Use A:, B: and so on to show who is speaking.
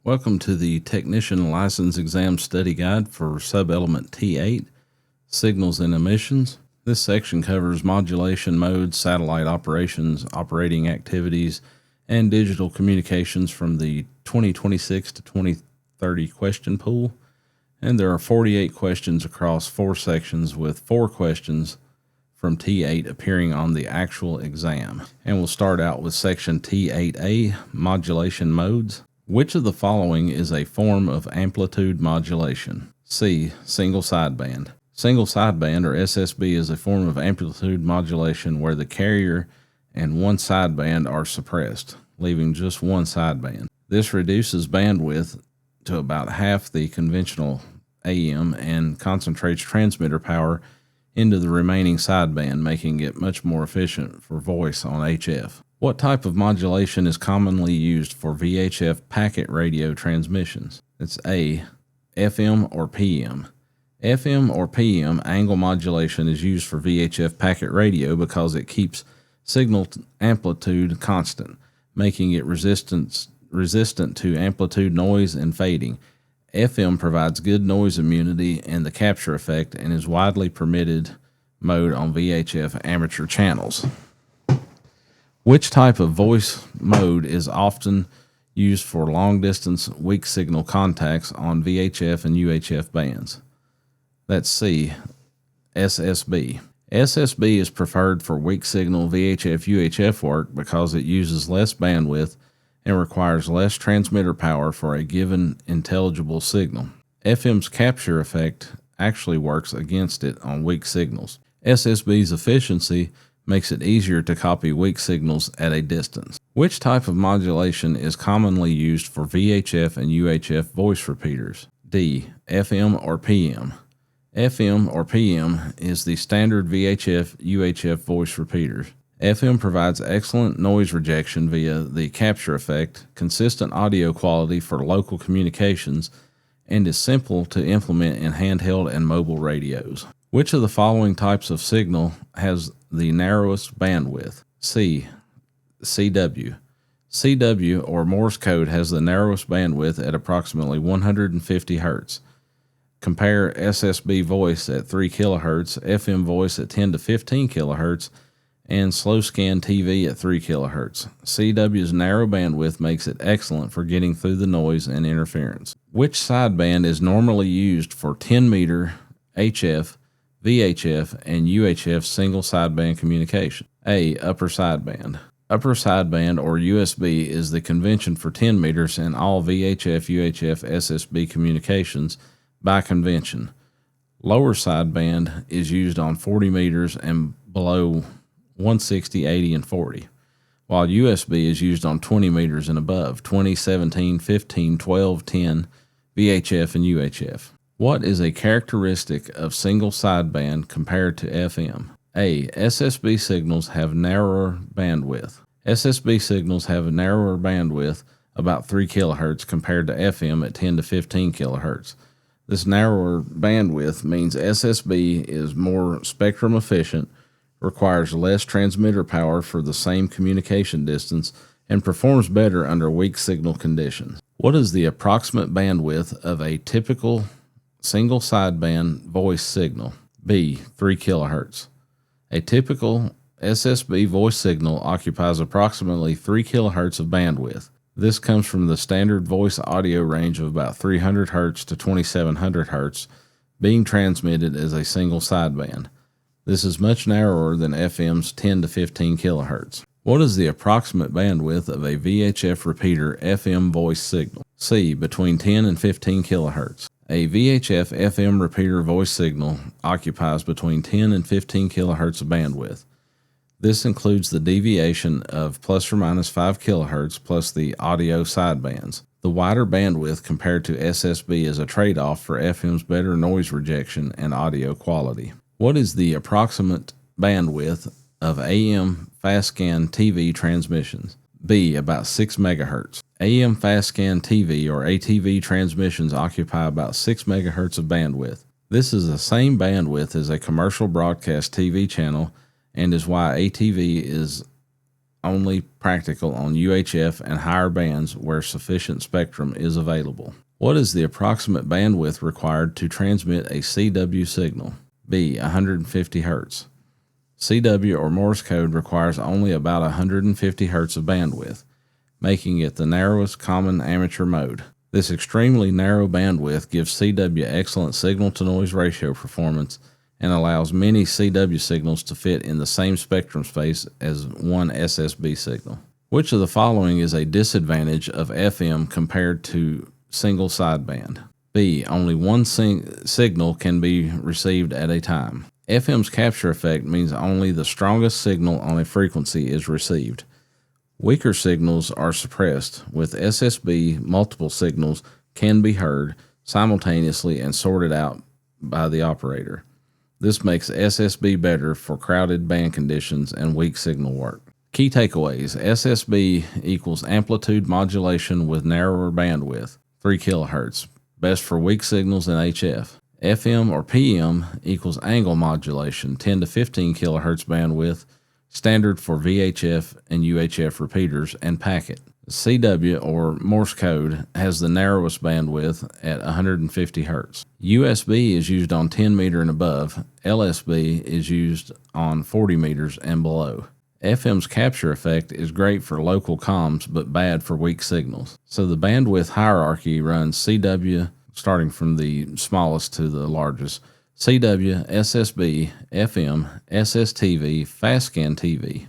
A: Welcome to the Technician License Exam Study Guide for Sub-Element T8, Signals and Emissions. This section covers modulation modes, satellite operations, operating activities, and digital communications from the 2026 to 2030 question pool. And there are 48 questions across 4 sections, with 4 questions from T8 appearing on the actual exam. And we'll start out with section T8A Modulation Modes. Which of the following is a form of amplitude modulation? C. Single sideband. Single sideband, or SSB, is a form of amplitude modulation where the carrier and one sideband are suppressed, leaving just one sideband. This reduces bandwidth to about half the conventional AM and concentrates transmitter power into the remaining sideband, making it much more efficient for voice on HF. What type of modulation is commonly used for VHF packet radio transmissions? It's A. FM or PM. FM or PM angle modulation is used for VHF packet radio because it keeps signal amplitude constant, making it resistant to amplitude noise and fading. FM provides good noise immunity and the capture effect and is widely permitted mode on VHF amateur channels. Which type of voice mode is often used for long-distance weak signal contacts on VHF and UHF bands? That's C. SSB. SSB is preferred for weak signal VHF-UHF work because it uses less bandwidth and requires less transmitter power for a given intelligible signal. FM's capture effect actually works against it on weak signals. SSB's efficiency makes it easier to copy weak signals at a distance. Which type of modulation is commonly used for VHF and UHF voice repeaters? D. FM or PM. FM or PM is the standard VHF-UHF voice repeaters. FM provides excellent noise rejection via the capture effect, consistent audio quality for local communications, and is simple to implement in handheld and mobile radios. Which of the following types of signal has the narrowest bandwidth? C. CW. CW, or Morse code, has the narrowest bandwidth at approximately 150 Hz. Compare SSB voice at 3 kHz, FM voice at 10 to 15 kHz, and slow scan TV at 3 kHz. CW's narrow bandwidth makes it excellent for getting through the noise and interference. Which sideband is normally used for 10-meter HF, VHF, and UHF single sideband communication? A. Upper sideband. Upper sideband, or USB, is the convention for 10 meters in all VHF, UHF, SSB communications by convention. Lower sideband is used on 40 meters and below 160, 80, and 40, while USB is used on 20 meters and above, 20, 17, 15, 12, 10, VHF, and UHF. What is a characteristic of single sideband compared to FM? A. SSB signals have narrower bandwidth. SSB signals have a narrower bandwidth, about 3 kHz, compared to FM at 10 to 15 kHz. This narrower bandwidth means SSB is more spectrum efficient, requires less transmitter power for the same communication distance, and performs better under weak signal conditions. What is the approximate bandwidth of a typical single sideband voice signal? B. 3 kHz. A typical SSB voice signal occupies approximately 3 kHz of bandwidth. This comes from the standard voice audio range of about 300 Hz to 2700 Hz, being transmitted as a single sideband. This is much narrower than FM's 10 to 15 kHz. What is the approximate bandwidth of a VHF repeater FM voice signal? C. Between 10 and 15 kHz. A VHF FM repeater voice signal occupies between 10 and 15 kHz of bandwidth. This includes the deviation of plus or minus 5 kHz plus the audio sidebands. The wider bandwidth compared to SSB is a trade-off for FM's better noise rejection and audio quality. What is the approximate bandwidth of AM fast scan TV transmissions? B. About 6 MHz. AM fast scan TV or ATV transmissions occupy about 6 MHz of bandwidth. This is the same bandwidth as a commercial broadcast TV channel and is why ATV is only practical on UHF and higher bands where sufficient spectrum is available. What is the approximate bandwidth required to transmit a CW signal? B. 150 Hz. CW or Morse code requires only about 150 Hz of bandwidth, making it the narrowest common amateur mode. This extremely narrow bandwidth gives CW excellent signal-to-noise ratio performance and allows many CW signals to fit in the same spectrum space as one SSB signal. Which of the following is a disadvantage of FM compared to single sideband? B. Only one signal can be received at a time. FM's capture effect means only the strongest signal on a frequency is received. Weaker signals are suppressed. With SSB, multiple signals can be heard simultaneously and sorted out by the operator. This makes SSB better for crowded band conditions and weak signal work. Key takeaways: SSB equals amplitude modulation with narrower bandwidth, 3 kHz, best for weak signals in HF. FM or PM equals angle modulation, 10 to 15 kHz bandwidth, standard for VHF and UHF repeaters and packet. CW or Morse code has the narrowest bandwidth at 150 Hz. USB is used on 10 meter and above. LSB is used on 40 meters and below. FM's capture effect is great for local comms but bad for weak signals. So the bandwidth hierarchy runs CW starting from the smallest to the largest. CW, SSB, FM, SSTV, FastScan TV.